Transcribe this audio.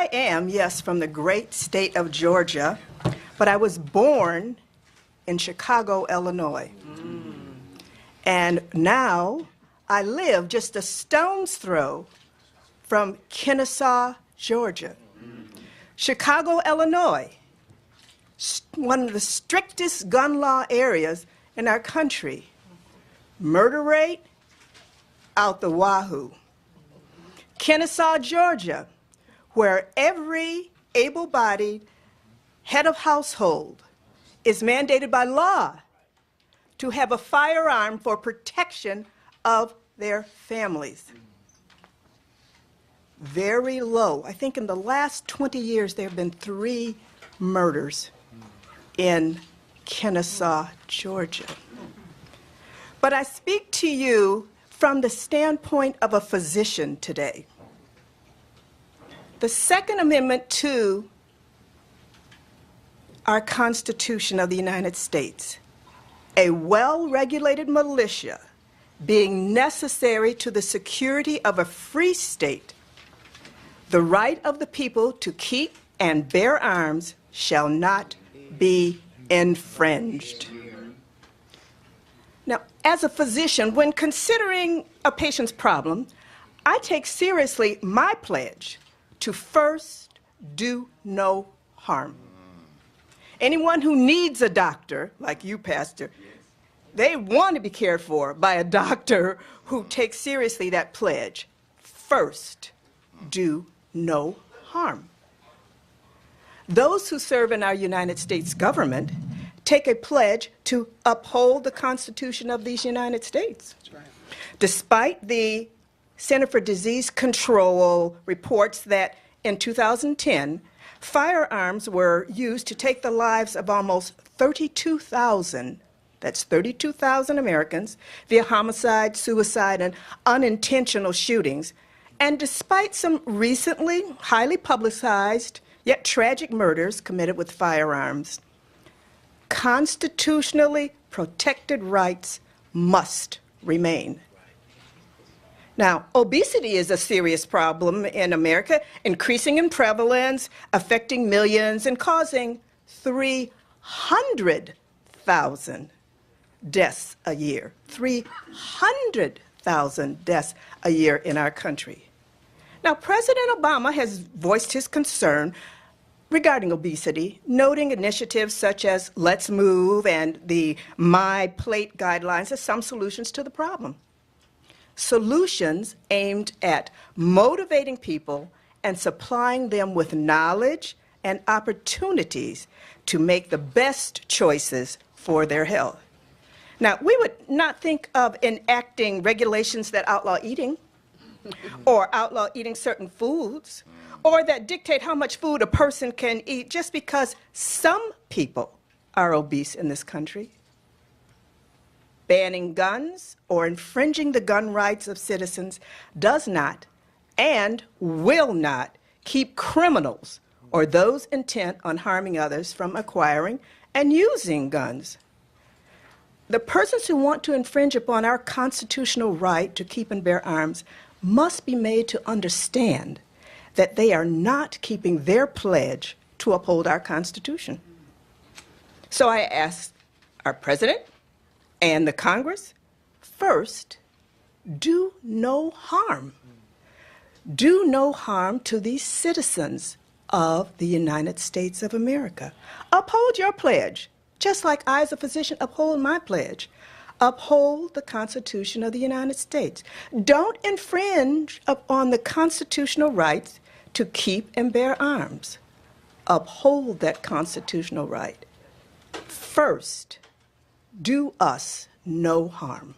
I am, yes, from the great state of Georgia, but I was born in Chicago, Illinois. And now I live just a stone's throw from Kennesaw, Georgia. Chicago, Illinois, one of the strictest gun law areas in our country. Murder rate, out the wahoo. Kennesaw, Georgia, where every able-bodied head of household is mandated by law to have a firearm for protection of their families. Very low. I think in the last 20 years there have been 3 murders in Kennesaw, Georgia. But I speak to you from the standpoint of a physician today. The Second Amendment to our Constitution of the United States, a well-regulated militia being necessary to the security of a free state, the right of the people to keep and bear arms shall not be infringed. Now, as a physician, when considering a patient's problem, I take seriously my pledge to first do no harm. Anyone who needs a doctor, like you, Pastor, they want to be cared for by a doctor who takes seriously that pledge. First, do no harm. Those who serve in our United States government take a pledge to uphold the Constitution of these United States. That's right. Despite the Center for Disease Control reports that in 2010, firearms were used to take the lives of almost 32,000, that's 32,000 Americans, via homicide, suicide, and unintentional shootings. And despite some recently highly publicized yet tragic murders committed with firearms, constitutionally protected rights must remain. Now, obesity is a serious problem in America, increasing in prevalence, affecting millions, and causing 300,000 deaths a year. 300,000 deaths a year in our country. Now, President Obama has voiced his concern regarding obesity, noting initiatives such as Let's Move and the My Plate guidelines as some solutions to the problem. Solutions aimed at motivating people and supplying them with knowledge and opportunities to make the best choices for their health. Now, we would not think of enacting regulations that outlaw eating or outlaw eating certain foods, or that dictate how much food a person can eat just because some people are obese in this country. Banning guns or infringing the gun rights of citizens does not and will not keep criminals or those intent on harming others from acquiring and using guns. The persons who want to infringe upon our constitutional right to keep and bear arms must be made to understand that they are not keeping their pledge to uphold our Constitution. So I ask our President and the Congress, first, do no harm. Do no harm to these citizens of the United States of America. Uphold your pledge, just like I as a physician uphold my pledge. Uphold the Constitution of the United States. Don't infringe upon the constitutional rights to keep and bear arms. Uphold that constitutional right. First, do us no harm.